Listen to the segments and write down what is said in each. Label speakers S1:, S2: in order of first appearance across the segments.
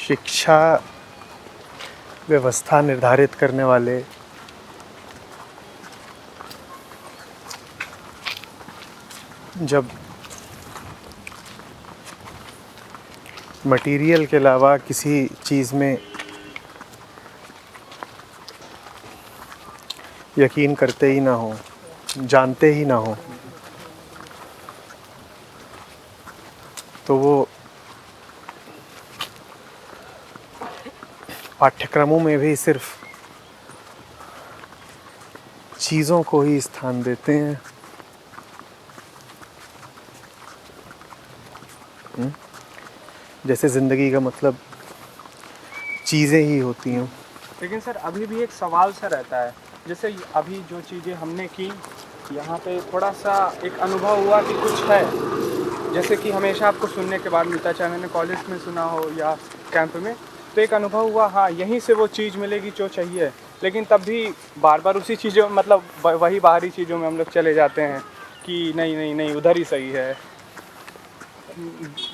S1: शिक्षा व्यवस्था निर्धारित करने वाले जब मटेरियल के अलावा किसी चीज़ में यकीन करते ही ना हो, जानते ही ना हो, तो वो पाठ्यक्रमों में भी सिर्फ चीज़ों को ही स्थान देते हैं। जैसे ज़िंदगी का मतलब चीज़ें ही होती हैं।
S2: लेकिन सर अभी भी एक सवाल सा रहता है, जैसे अभी जो चीज़ें हमने की यहाँ पे थोड़ा सा एक अनुभव हुआ कि कुछ है, जैसे कि हमेशा आपको सुनने के बाद मिलता, चाहे मैंने कॉलेज में सुना हो या कैंप में, तो एक अनुभव हुआ हाँ यहीं से वो चीज़ मिलेगी जो चाहिए, लेकिन तब भी बार बार उसी चीज़ों मतलब वही बाहरी चीज़ों में हम लोग चले जाते हैं कि नहीं नहीं नहीं उधर ही सही है।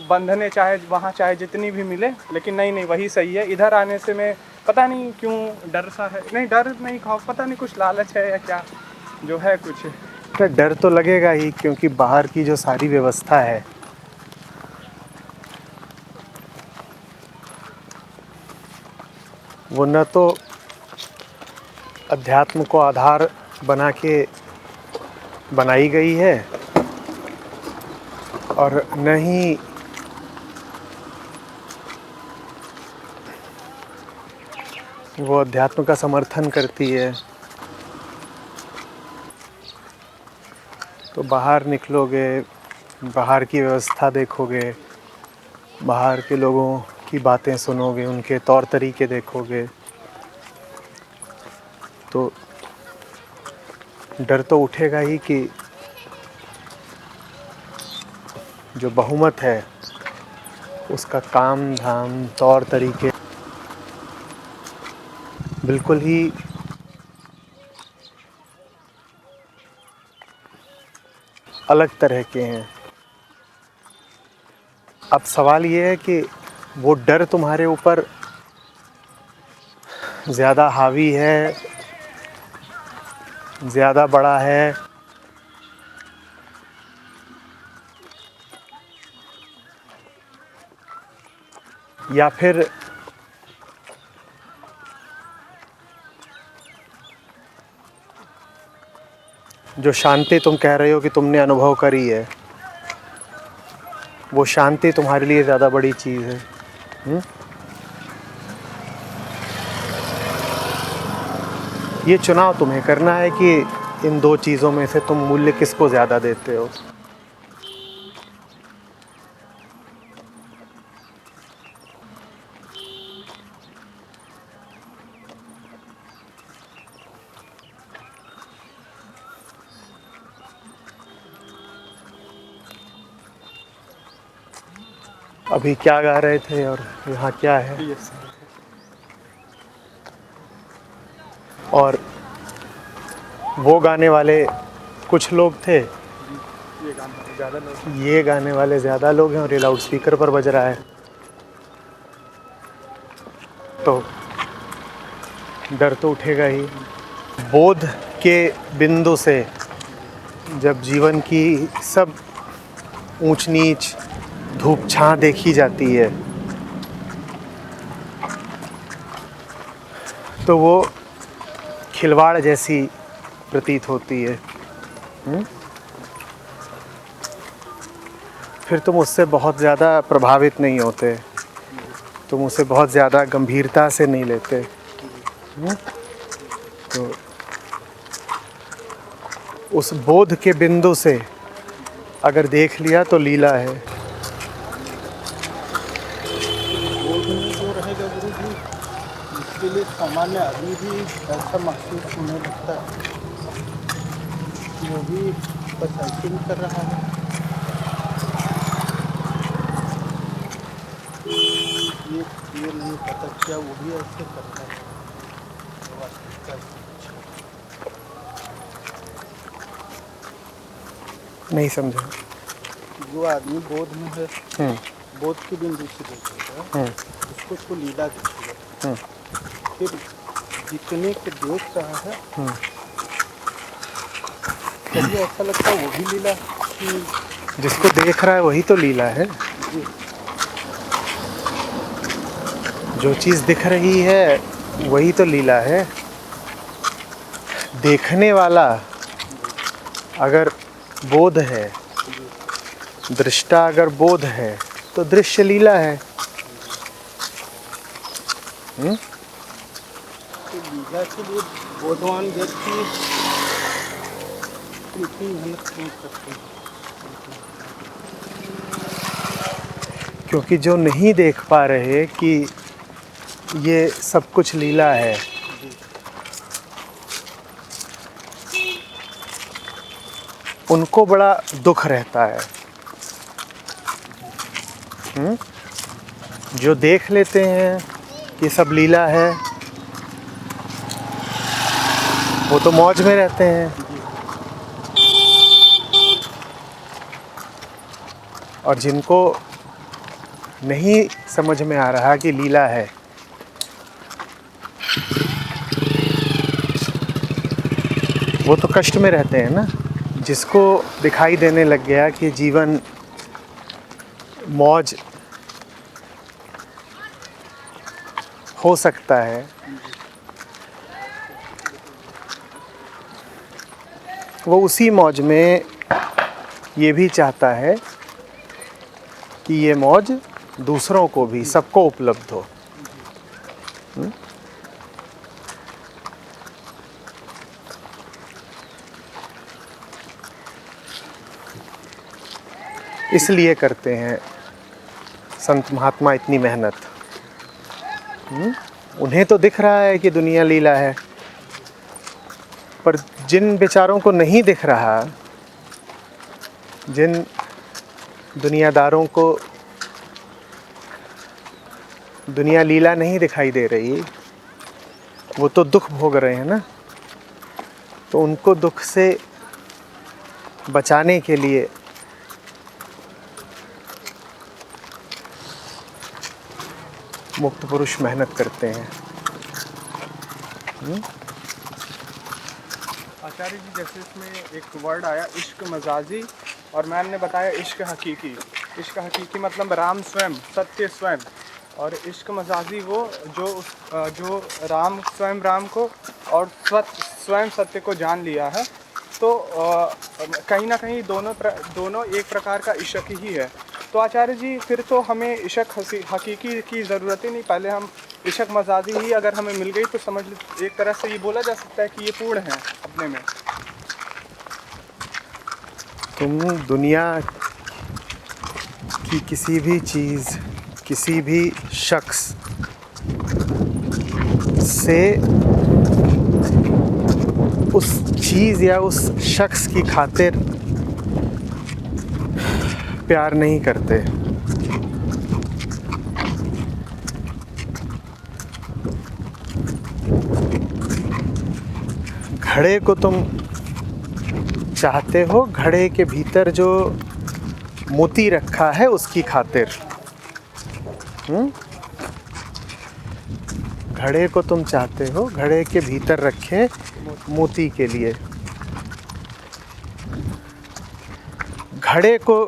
S2: बंधने चाहे वहाँ चाहे जितनी भी मिले, लेकिन नहीं नहीं वही सही है। इधर आने से मैं पता नहीं क्यों डर सा है, नहीं डर नहीं खौफ, पता नहीं कुछ लालच है या क्या जो है कुछ।
S1: डर तो लगेगा ही, क्योंकि बाहर की जो सारी व्यवस्था है वो न तो अध्यात्म को आधार बना के बनाई गई है और न ही वो अध्यात्म का समर्थन करती है। तो बाहर निकलोगे, बाहर की व्यवस्था देखोगे, बाहर के लोगों की बातें सुनोगे, उनके तौर तरीके देखोगे, तो डर तो उठेगा ही कि जो बहुमत है उसका काम धाम तौर तरीके बिल्कुल ही अलग तरह के हैं। अब सवाल ये है कि वो डर तुम्हारे ऊपर ज़्यादा हावी है, ज़्यादा बड़ा है, या फिर जो शांति तुम कह रहे हो कि तुमने अनुभव करी है, वो शांति तुम्हारे लिए ज़्यादा बड़ी चीज़ है। ये चुनाव तुम्हें करना है कि इन दो चीज़ों में से तुम मूल्य किसको ज़्यादा देते हो। अभी क्या गा रहे थे और यहाँ क्या है? और वो गाने वाले कुछ लोग थे, ये गाने वाले ज़्यादा लोग हैं और ये लाउड स्पीकर पर बज रहा है, तो डर तो उठेगा ही। बोध के बिंदु से जब जीवन की सब ऊंच नीच धूप छां देखी जाती है, तो वो खिलवाड़ जैसी प्रतीत होती है। फिर तुम उससे बहुत ज़्यादा प्रभावित नहीं होते, तुम उसे बहुत ज़्यादा गंभीरता से नहीं लेते। तो उस बोध के बिंदु से अगर देख लिया तो लीला है।
S2: बोध में जो रहेगा गुरु जी, इसके लिए सामान्य आदमी भी ऐसा महसूस होने लगता है, वो भी बस ऐसे ही कर रहा है। ये नहीं पता क्या वो भी ऐसे करता है।
S1: नहीं समझा।
S2: जो आदमी बोध में है बोध की बिंदु से देखेगा उसको तो लीला दिखेगा। फिर जितने के देख रहा है कभी ऐसा लगता है वो भी लीला कि
S1: जिसको देख रहा है वही तो लीला है।
S2: जी
S1: जो चीज़ दिख रही है वही तो लीला है। देखने वाला अगर बोध है, दृष्टा अगर बोध है तो दृश्य लीला है।
S2: तो लीला के लिए बोधवान व्यक्ति इतनी मेहनत क्यों करते हैं?
S1: क्योंकि जो नहीं देख पा रहे कि ये सब कुछ लीला है, उनको बड़ा दुख रहता है। जो देख लेते हैं कि सब लीला है वो तो मौज में रहते हैं, और जिनको नहीं समझ में आ रहा कि लीला है, वो तो कष्ट में रहते हैं ना। जिसको दिखाई देने लग गया कि जीवन मौज हो सकता है, वो उसी मौज में ये भी चाहता है कि ये मौज दूसरों को भी, सबको उपलब्ध हो। इसलिए करते हैं संत महात्मा इतनी मेहनत। उन्हें तो दिख रहा है कि दुनिया लीला है, पर जिन बेचारों को नहीं दिख रहा, जिन दुनियादारों को दुनिया लीला नहीं दिखाई दे रही, वो तो दुख भोग रहे हैं ना। तो उनको दुख से बचाने के लिए मुक्त पुरुष मेहनत करते हैं।
S2: आचार्य जी, जैसे इसमें एक वर्ड आया इश्क मजाजी, और मैंने ने बताया इश्क हकीकी। इश्क हकीकी मतलब राम स्वयं, सत्य स्वयं, और इश्क मजाजी वो जो राम स्वयं राम को और स्वयं सत्य को जान लिया है। तो कहीं ना कहीं दोनों एक प्रकार का इश्क ही है। तो आचार्य जी, फिर तो हमें इश्क हकीकी की ज़रूरत ही नहीं। पहले हम इश्क मजाजी ही अगर हमें मिल गई तो समझ लो एक तरह से ये बोला जा सकता है कि ये पूर्ण है अपने में।
S1: तुम दुनिया की किसी भी चीज़, किसी भी शख्स से उस चीज़ या उस शख्स की खातिर प्यार नहीं करते। घड़े को तुम चाहते हो घड़े के भीतर जो मोती रखा है उसकी खातिर। घड़े को तुम चाहते हो घड़े के भीतर रखे मोती के लिए। घड़े को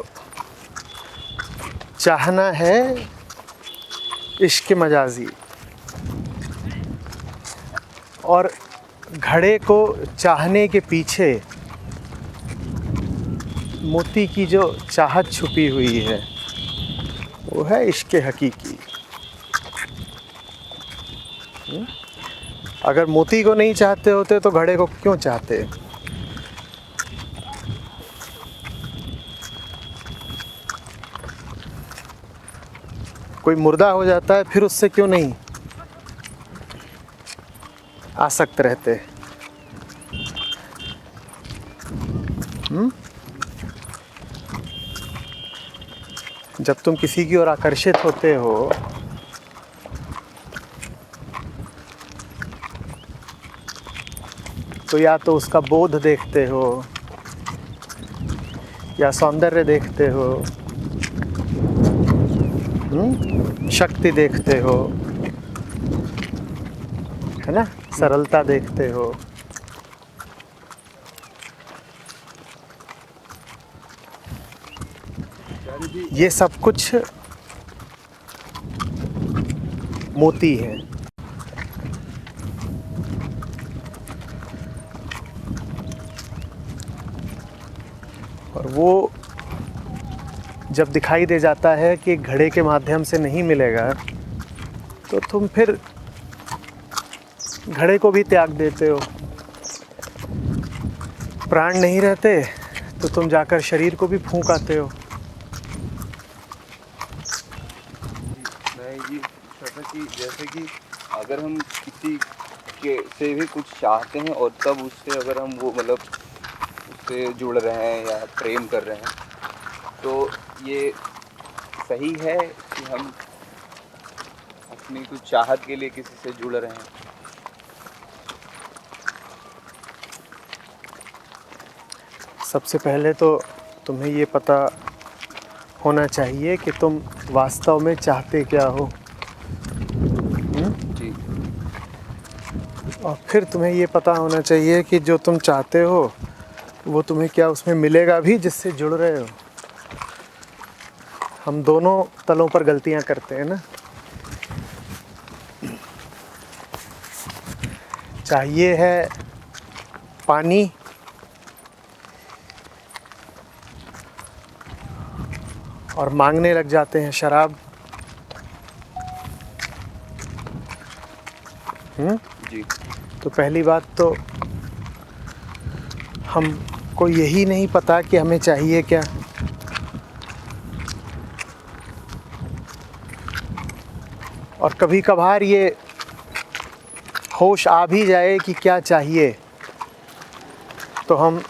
S1: चाहना है इश्क मजाजी, और घड़े को चाहने के पीछे मोती की जो चाहत छुपी हुई है वो है इश्क हकीकी। अगर मोती को नहीं चाहते होते तो घड़े को क्यों चाहते? कोई मुर्दा हो जाता है फिर उससे क्यों नहीं आसक्त रहते? जब तुम किसी की ओर आकर्षित होते हो तो या तो उसका बोध देखते हो या सौंदर्य देखते हो शक्ति देखते हो, है ना, सरलता देखते हो। ये सब कुछ मोती है। और वो जब दिखाई दे जाता है कि घड़े के माध्यम से नहीं मिलेगा, तो तुम फिर घड़े को भी त्याग देते हो। प्राण नहीं रहते तो तुम जाकर शरीर को भी फूंक आते हो।
S3: मैं ये सोचा कि जैसे कि अगर हम किसी के से भी कुछ चाहते हैं और तब उससे अगर हम वो मतलब उससे जुड़ रहे हैं या प्रेम कर रहे हैं, तो ये सही है कि हम अपनी कुछ चाहत के लिए किसी से जुड़ रहे हैं?
S1: सबसे पहले तो तुम्हें ये पता होना चाहिए कि तुम वास्तव में चाहते क्या हो।
S3: जी।
S1: और फिर तुम्हें ये पता होना चाहिए कि जो तुम चाहते हो वो तुम्हें क्या उसमें मिलेगा भी जिससे जुड़ रहे हो। हम दोनों तलों पर गलतियां करते हैं ना। चाहिए है पानी, और मांगने लग जाते हैं शराब।
S3: जी।
S1: तो पहली बात तो हमको यही नहीं पता कि हमें चाहिए क्या। और कभी कभार ये होश आ भी जाए कि क्या चाहिए, तो हम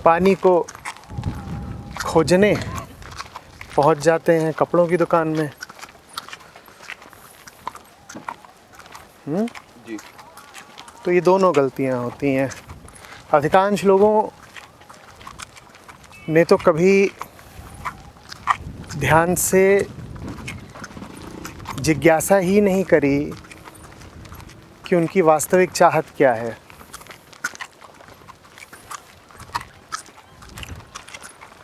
S1: पानी को खोजने पहुंच जाते हैं कपड़ों की दुकान में।
S3: जी।
S1: तो ये दोनों गलतियां होती हैं। अधिकांश लोगों ने तो कभी ध्यान से जिज्ञासा ही नहीं करी कि उनकी वास्तविक चाहत क्या है।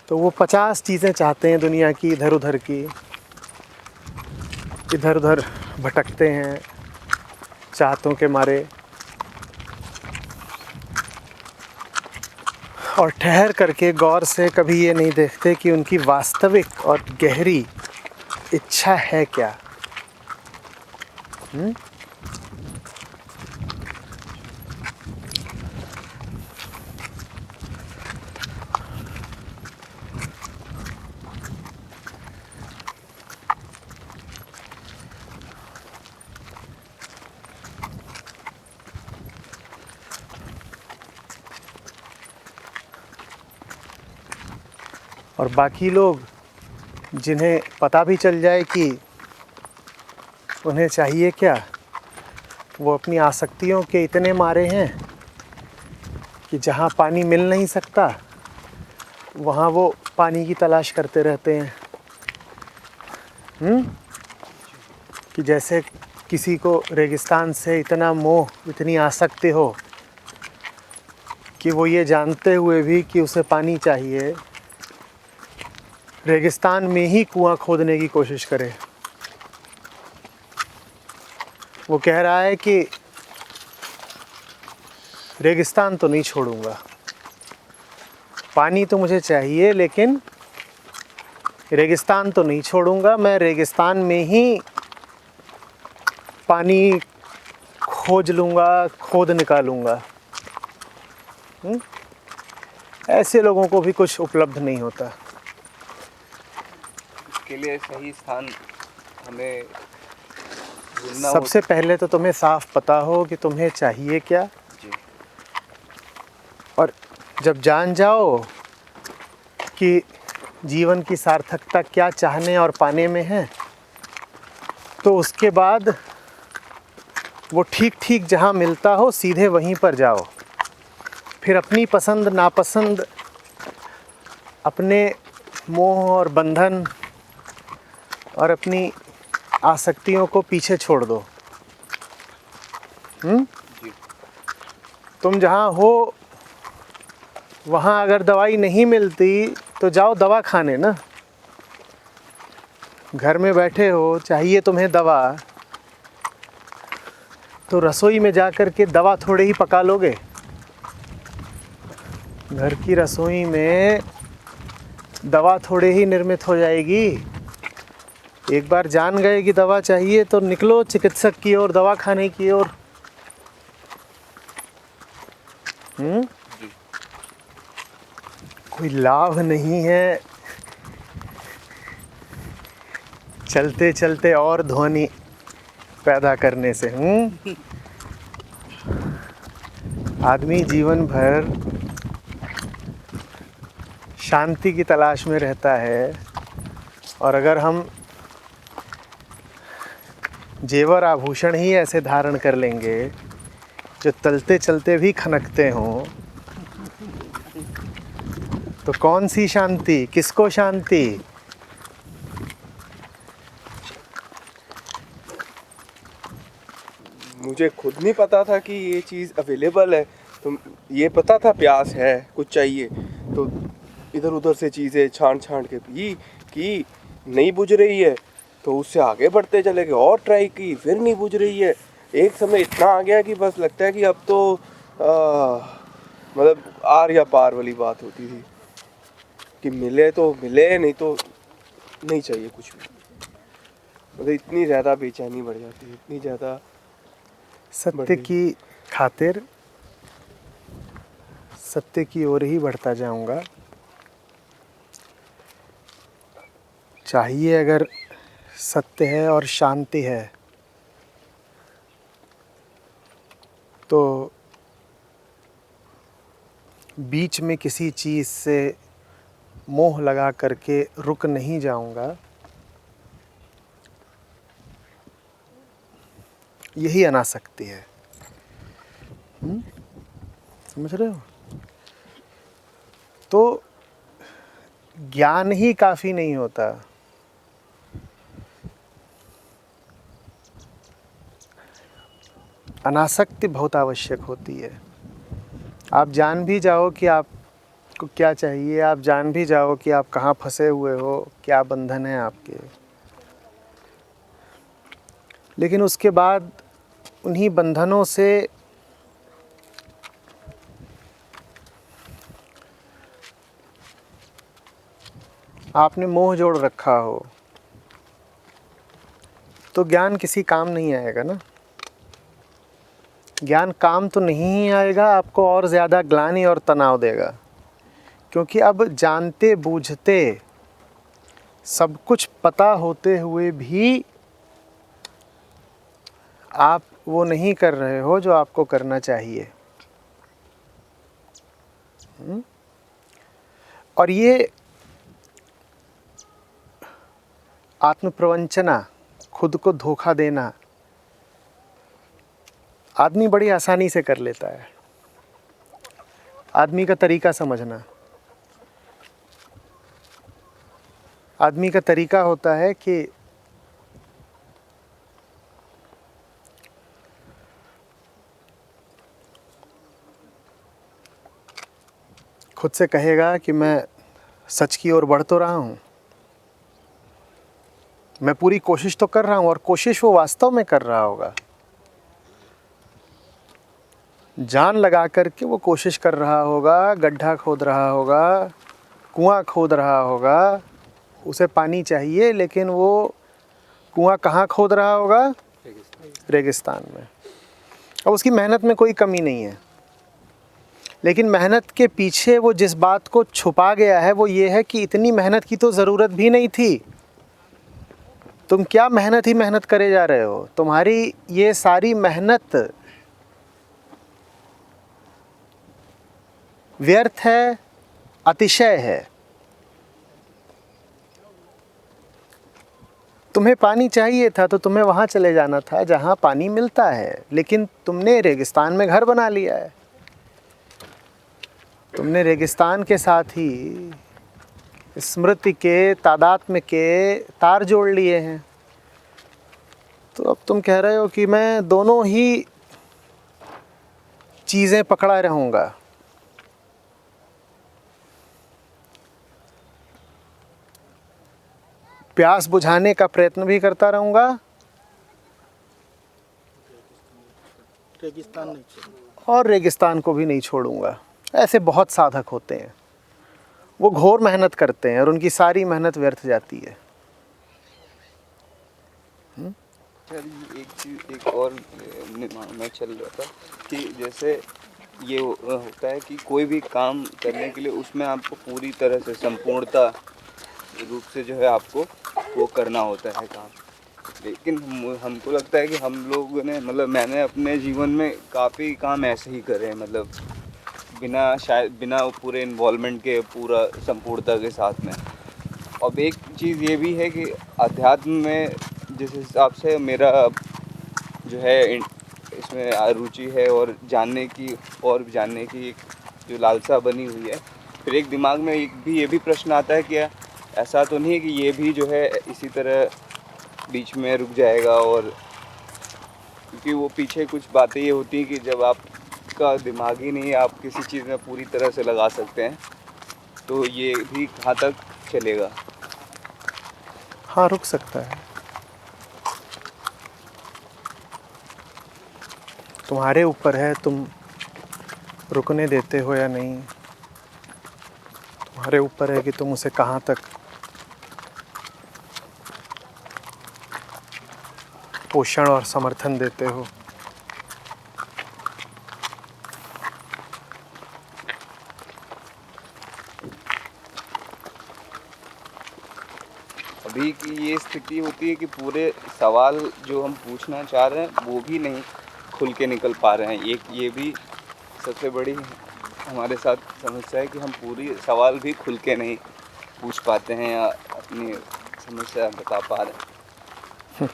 S1: तो वो 50 चीज़ें चाहते हैं दुनिया की, इधर उधर की, इधर उधर भटकते हैं चाहतों के मारे। और ठहर करके गौर से कभी ये नहीं देखते कि उनकी वास्तविक और गहरी इच्छा है क्या। और बाकी लोग जिन्हें पता भी चल जाए कि उन्हें चाहिए क्या, वो अपनी आसक्तियों के इतने मारे हैं कि जहाँ पानी मिल नहीं सकता वहाँ वो पानी की तलाश करते रहते हैं। कि जैसे किसी को रेगिस्तान से इतना मोह, इतनी आसक्ति हो कि वो ये जानते हुए भी कि उसे पानी चाहिए, रेगिस्तान में ही कुआं खोदने की कोशिश करे। वो कह रहा है कि रेगिस्तान तो नहीं छोड़ूंगा, पानी तो मुझे चाहिए लेकिन रेगिस्तान तो नहीं छोड़ूंगा, मैं रेगिस्तान में ही पानी खोज लूँगा, खोद निकालूँगा। ऐसे लोगों को भी कुछ उपलब्ध नहीं होता।
S3: इसके लिए सही स्थान हमें ढूंढना
S1: सबसे पहले तो तुम्हें साफ पता हो कि तुम्हें चाहिए क्या।
S3: जी।
S1: और जब जान जाओ कि जीवन की सार्थकता क्या चाहने और पाने में है, तो उसके बाद वो ठीक ठीक जहाँ मिलता हो सीधे वहीं पर जाओ। फिर अपनी पसंद नापसंद अपने मोह और बंधन और अपनी आसक्तियों को पीछे छोड़ दो।
S3: जी।
S1: तुम जहाँ हो वहाँ अगर दवाई नहीं मिलती तो जाओ दवा खाने ना। घर में बैठे हो, चाहिए तुम्हें दवा, तो रसोई में जा कर के दवा थोड़े ही पका लोगे। घर की रसोई में दवा थोड़े ही निर्मित हो जाएगी। एक बार जान गए कि दवा चाहिए तो निकलो चिकित्सक की ओर, दवा खाने की ओर।
S3: जी।
S1: कोई लाभ नहीं है चलते चलते और ध्वनि पैदा करने से। आदमी जीवन भर शांति की तलाश में रहता है, और अगर हम जेवर आभूषण ही ऐसे धारण कर लेंगे जो चलते चलते भी खनकते हों, तो कौन सी शांति, किसको शांति?
S4: मुझे खुद नहीं पता था कि ये चीज़ अवेलेबल है। तो ये पता था प्यास है, कुछ चाहिए, तो इधर उधर से चीज़ें छांट छांट के पी कि नहीं बुझ रही है तो उससे आगे बढ़ते चले गए, और ट्राई की, फिर नहीं बुझ रही है। एक समय इतना आ गया कि बस लगता है कि अब तो मतलब आर या पार वाली बात होती थी कि मिले तो मिले, नहीं तो नहीं चाहिए कुछ भी। मतलब इतनी ज़्यादा बेचैनी बढ़ जाती है, इतनी ज़्यादा।
S1: सत्य की खातिर सत्य की ओर ही बढ़ता जाऊंगा। चाहिए अगर सत्य है और शांति है तो बीच में किसी चीज़ से मोह लगा करके रुक नहीं जाऊंगा। यही अनासक्ति है। समझ रहे हो? तो ज्ञान ही काफ़ी नहीं होता। अनासक्ति बहुत आवश्यक होती है। आप जान भी जाओ कि आपको क्या चाहिए, आप जान भी जाओ कि आप कहाँ फंसे हुए हो, क्या बंधन है आपके, लेकिन उसके बाद उन्हीं बंधनों से आपने मोह जोड़ रखा हो तो ज्ञान किसी काम नहीं आएगा ना। ज्ञान काम तो नहीं ही आएगा, आपको और ज़्यादा ग्लानि और तनाव देगा। क्योंकि अब जानते बूझते सब कुछ पता होते हुए भी आप वो नहीं कर रहे हो जो आपको करना चाहिए। और ये आत्मप्रवंचना, खुद को धोखा देना, आदमी बड़ी आसानी से कर लेता है। आदमी का तरीका समझना। आदमी का तरीका होता है कि खुद से कहेगा कि मैं सच की ओर बढ़ तो रहा हूँ, मैं पूरी कोशिश तो कर रहा हूँ, और कोशिश वो वास्तव में कर रहा होगा। जान लगा करके वो कोशिश कर रहा होगा, गड्ढा खोद रहा होगा, कुआं खोद रहा होगा, उसे पानी चाहिए, लेकिन वो कुआं कहाँ खोद रहा होगा? रेगिस्तान में। अब उसकी मेहनत में कोई कमी नहीं है, लेकिन मेहनत के पीछे वो जिस बात को छुपा गया है वो ये है कि इतनी मेहनत की तो ज़रूरत भी नहीं थी। तुम क्या मेहनत ही मेहनत करे जा रहे हो? तुम्हारी ये सारी मेहनत व्यर्थ है, अतिशय है। तुम्हें पानी चाहिए था तो तुम्हें वहाँ चले जाना था जहाँ पानी मिलता है, लेकिन तुमने रेगिस्तान में घर बना लिया है। तुमने रेगिस्तान के साथ ही स्मृति के, तादात्म्य के तार जोड़ लिए हैं। तो अब तुम कह रहे हो कि मैं दोनों ही चीज़ें पकड़ा रहूँगा। प्यास बुझाने का प्रयत्न भी करता रहूँगा
S5: रेगिस्तान नहीं चाहिए।
S1: और रेगिस्तान को भी नहीं छोड़ूंगा। ऐसे बहुत साधक होते हैं, वो घोर मेहनत करते हैं और उनकी सारी मेहनत व्यर्थ जाती है।
S3: सर एक चीज़ एक और दिमाग में चल रहा था कि जैसे ये होता है कि कोई भी काम करने के लिए उसमें आपको पूरी तरह से संपूर्णता रूप से जो है आपको वो करना होता है काम। लेकिन हमको लगता है कि हम लोगों ने मतलब मैंने अपने जीवन में काफ़ी काम ऐसे ही करे हैं, मतलब बिना पूरे इन्वॉल्वमेंट के, पूरा संपूर्णता के साथ में। अब एक चीज़ ये भी है कि अध्यात्म में जिस हिसाब से मेरा जो है इसमें रुचि है और जानने की एक जो लालसा बनी हुई है, फिर एक दिमाग में ये भी प्रश्न आता है कि ऐसा तो नहीं है कि ये भी जो है इसी तरह बीच में रुक जाएगा। और क्योंकि वो पीछे कुछ बातें ये होती हैं कि जब आपका दिमाग ही नहीं है, आप किसी चीज़ में पूरी तरह से लगा सकते हैं, तो ये भी कहाँ तक चलेगा।
S1: हाँ, रुक सकता है। तुम्हारे ऊपर है, तुम रुकने देते हो या नहीं। तुम्हारे ऊपर है कि तुम उसे कहाँ तक पोषण और समर्थन देते हो।
S3: अभी की ये स्थिति होती है कि पूरे सवाल जो हम पूछना चाह रहे हैं वो भी नहीं खुल के निकल पा रहे हैं। एक ये भी सबसे बड़ी हमारे साथ समस्या है कि हम पूरी सवाल भी खुल के नहीं पूछ पाते हैं या अपनी समस्या बता पा रहे हैं।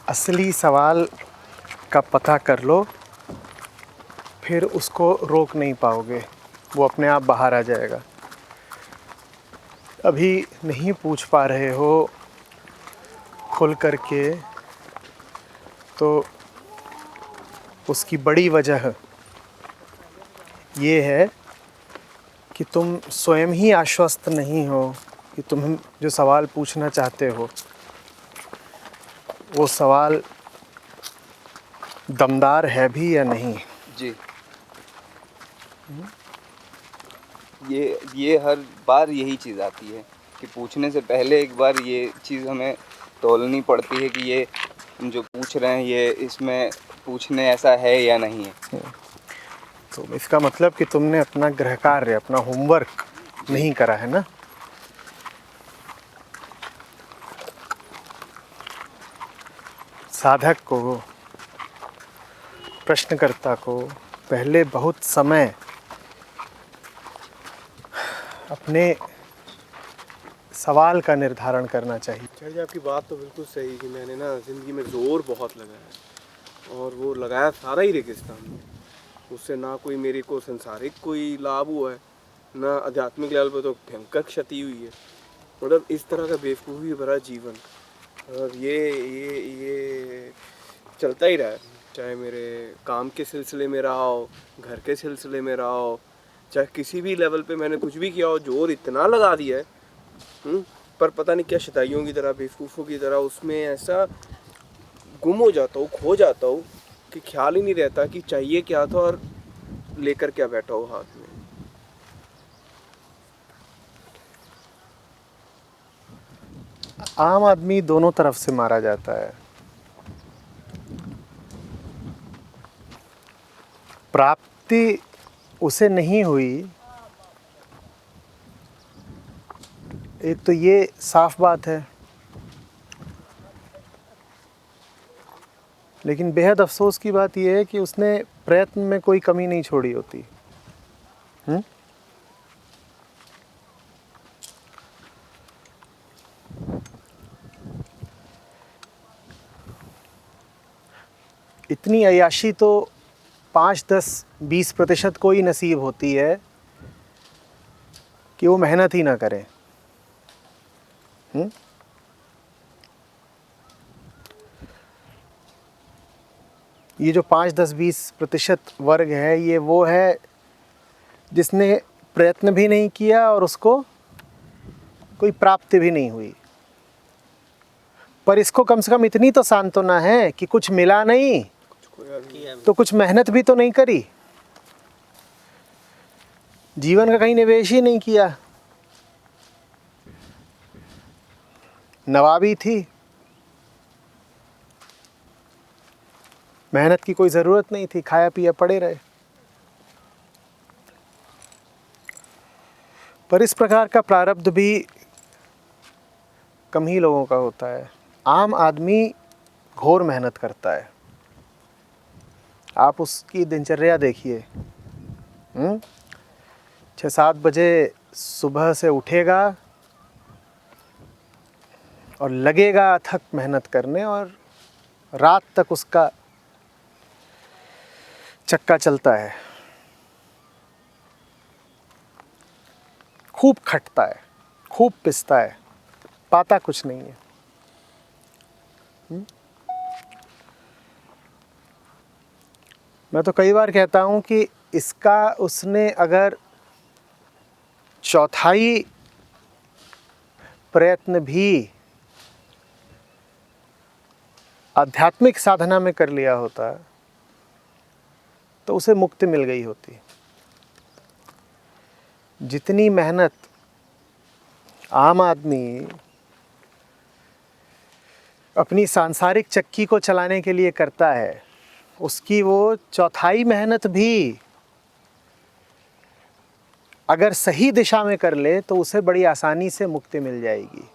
S1: असली सवाल का पता कर लो, फिर उसको रोक नहीं पाओगे, वो अपने आप बाहर आ जाएगा। अभी नहीं पूछ पा रहे हो खुल करके, तो उसकी बड़ी वजह ये है कि तुम स्वयं ही आश्वस्त नहीं हो कि तुम जो सवाल पूछना चाहते हो वो सवाल दमदार है भी या नहीं।
S3: जी, ये हर बार यही चीज़ आती है कि पूछने से पहले एक बार ये चीज़ हमें तौलनी पड़ती है कि ये हम जो पूछ रहे हैं ये इसमें पूछने ऐसा है या नहीं है।
S1: तो इसका मतलब कि तुमने अपना गृह कार्य, अपना होमवर्क नहीं करा है ना। साधक को, प्रश्नकर्ता को पहले बहुत समय अपने सवाल का निर्धारण करना चाहिए।
S4: चाचा जी आपकी बात तो बिल्कुल सही कि मैंने ना ज़िंदगी में ज़ोर बहुत लगाया और वो लगाया सारा ही रेगिस्तान में। उससे ना कोई मेरे को संसारिक कोई लाभ हुआ है, ना आध्यात्मिक लेवल पे तो भयंकर क्षति हुई है। मतलब इस तरह का बेवकूफ़ी भरा जीवन और ये चलता ही रहा है, चाहे मेरे काम के सिलसिले में रहा हो, घर के सिलसिले में रहा हो, चाहे किसी भी लेवल पे मैंने कुछ भी किया हो, जोर इतना लगा दिया है पर पता नहीं क्या शताइयों की तरह, बेवकूफ़ों की तरह उसमें ऐसा गुम हो जाता हूँ, खो जाता हूँ कि ख्याल ही नहीं रहता कि चाहिए क्या था और लेकर क्या बैठा हो हाथ में।
S1: आम आदमी दोनों तरफ से मारा जाता है। प्राप्ति उसे नहीं हुई, एक तो ये साफ बात है, लेकिन बेहद अफसोस की बात यह है कि उसने प्रयत्न में कोई कमी नहीं छोड़ी होती। इतनी अय्याशी तो 5-10-20% को ही नसीब होती है कि वो मेहनत ही ना करें। ये जो 5-10-20% वर्ग है, ये वो है जिसने प्रयत्न भी नहीं किया और उसको कोई प्राप्ति भी नहीं हुई। पर इसको कम से कम इतनी तो सांत्वना है कि कुछ मिला नहीं तो कुछ मेहनत भी तो नहीं करी, जीवन का कहीं निवेश ही नहीं किया। नवाबी थी, मेहनत की कोई ज़रूरत नहीं थी, खाया पिया पड़े रहे। पर इस प्रकार का प्रारब्ध भी कम ही लोगों का होता है। आम आदमी घोर मेहनत करता है। आप उसकी दिनचर्या देखिए, 6-7 बजे सुबह से उठेगा और लगेगा अथक मेहनत करने, और रात तक उसका चक्का चलता है। खूब खटता है, खूब पिसता है, पाता कुछ नहीं है। मैं तो कई बार कहता हूँ कि इसका उसने अगर चौथाई प्रयत्न भी आध्यात्मिक साधना में कर लिया होता तो उसे मुक्ति मिल गई होती। जितनी मेहनत आम आदमी अपनी सांसारिक चक्की को चलाने के लिए करता है, उसकी वो चौथाई मेहनत भी अगर सही दिशा में कर ले तो उसे बड़ी आसानी से मुक्ति मिल जाएगी।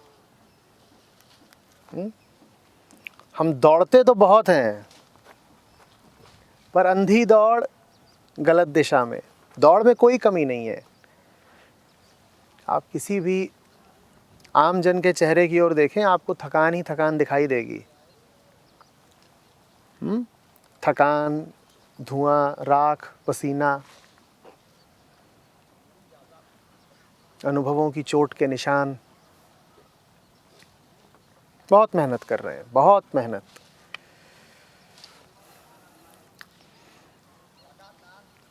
S1: हम दौड़ते तो बहुत हैं, पर अंधी दौड़ गलत दिशा में। दौड़ में कोई कमी नहीं है। आप किसी भी आम जन के चेहरे की ओर देखें, आपको थकान ही थकान दिखाई देगी। थकान, धुआं, राख, पसीना, अनुभवों की चोट के निशान। बहुत मेहनत कर रहे हैं, बहुत मेहनत।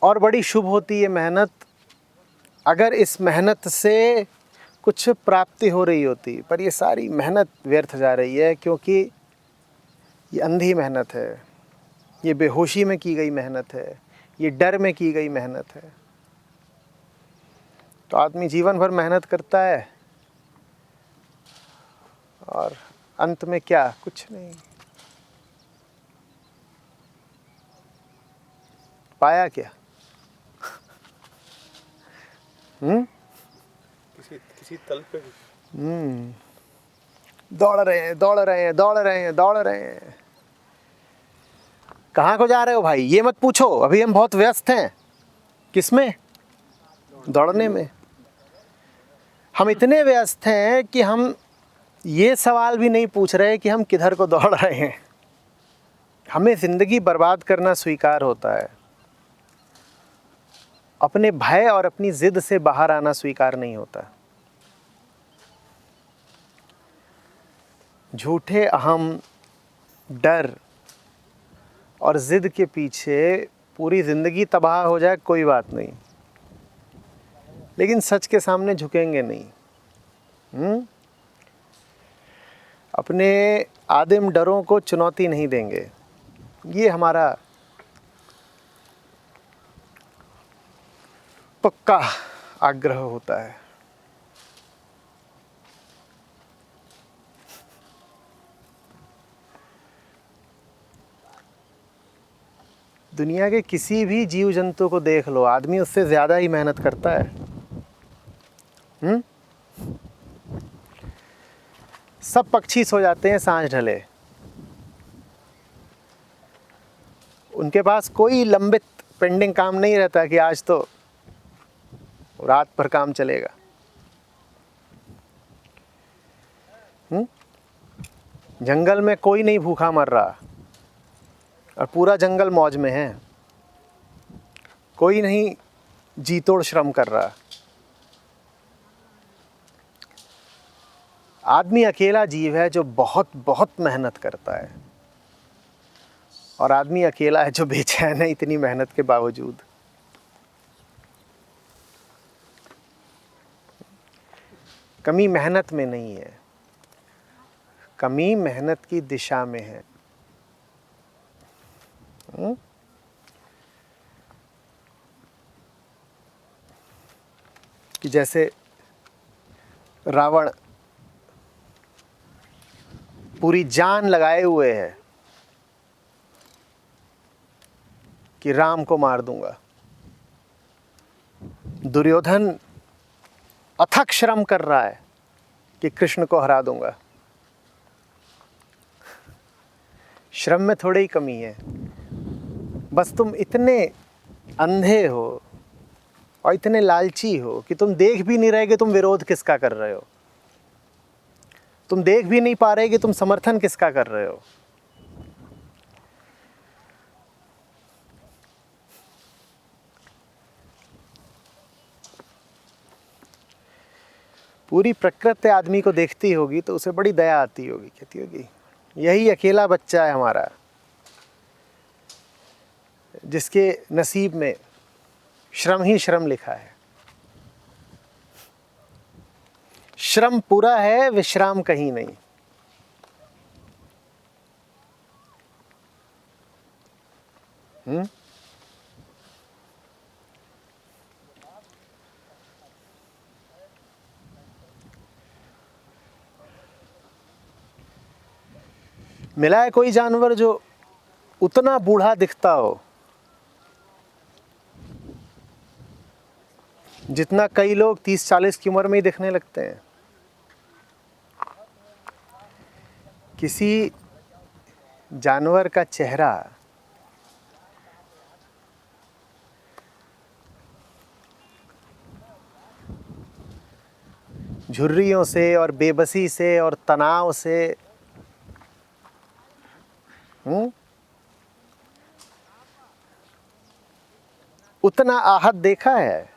S1: और बड़ी शुभ होती है मेहनत अगर इस मेहनत से कुछ प्राप्ति हो रही होती। पर ये सारी मेहनत व्यर्थ जा रही है, क्योंकि ये अंधी मेहनत है, ये बेहोशी में की गई मेहनत है, ये डर में की गई मेहनत है। तो आदमी जीवन भर मेहनत करता है और अंत में क्या? कुछ नहीं। पाया क्या?
S4: किसी तल पे
S1: दौड़ रहे हैं, दौड़ रहे हैं, दौड़ रहे हैं, दौड़ रहे हैं। कहाँ को जा रहे हो भाई? ये मत पूछो, अभी हम बहुत व्यस्त हैं। किसमें? दौड़ने में। हम इतने व्यस्त हैं कि हम ये सवाल भी नहीं पूछ रहे कि हम किधर को दौड़ रहे हैं। हमें ज़िंदगी बर्बाद करना स्वीकार होता है, अपने भय और अपनी ज़िद से बाहर आना स्वीकार नहीं होता। झूठे अहम, डर और ज़िद के पीछे पूरी ज़िंदगी तबाह हो जाए कोई बात नहीं, लेकिन सच के सामने झुकेंगे नहीं। अपने आदिम डरों को चुनौती नहीं देंगे। ये हमारा पक्का आग्रह होता है। दुनिया के किसी भी जीव जंतु को देख लो, आदमी उससे ज़्यादा ही मेहनत करता है। सब पक्षी सो जाते हैं सांझ ढले, उनके पास कोई लंबित पेंडिंग काम नहीं रहता कि आज तो रात भर काम चलेगा। जंगल में कोई नहीं भूखा मर रहा, और पूरा जंगल मौज में है, कोई नहीं जी तोड़ श्रम कर रहा। आदमी अकेला जीव है जो बहुत बहुत मेहनत करता है, और आदमी अकेला है जो बेचैन है इतनी मेहनत के बावजूद। कमी मेहनत में नहीं है, कमी मेहनत की दिशा में है। कि जैसे रावण पूरी जान लगाए हुए है कि राम को मार दूंगा, दुर्योधन अथक श्रम कर रहा है कि कृष्ण को हरा दूंगा। श्रम में थोड़ी ही कमी है, बस तुम इतने अंधे हो और इतने लालची हो कि तुम देख भी नहीं रहे कि तुम विरोध किसका कर रहे हो, तुम देख भी नहीं पा रहे कि तुम समर्थन किसका कर रहे हो। पूरी प्रकृति आदमी को देखती होगी तो उसे बड़ी दया आती होगी, कहती होगी यही अकेला बच्चा है हमारा जिसके नसीब में श्रम ही श्रम लिखा है। श्रम पूरा है, विश्राम कहीं नहीं। मिला है कोई जानवर जो उतना बूढ़ा दिखता हो जितना कई लोग 30-40 की उम्र में ही दिखने लगते हैं? किसी जानवर का चेहरा झुर्रियों से और बेबसी से और तनाव से उतना आहत देखा है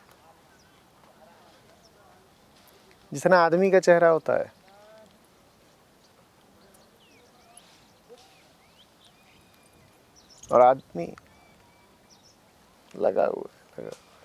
S1: जितना आदमी का चेहरा होता है? और आदमी लगा हुआ है, लगा।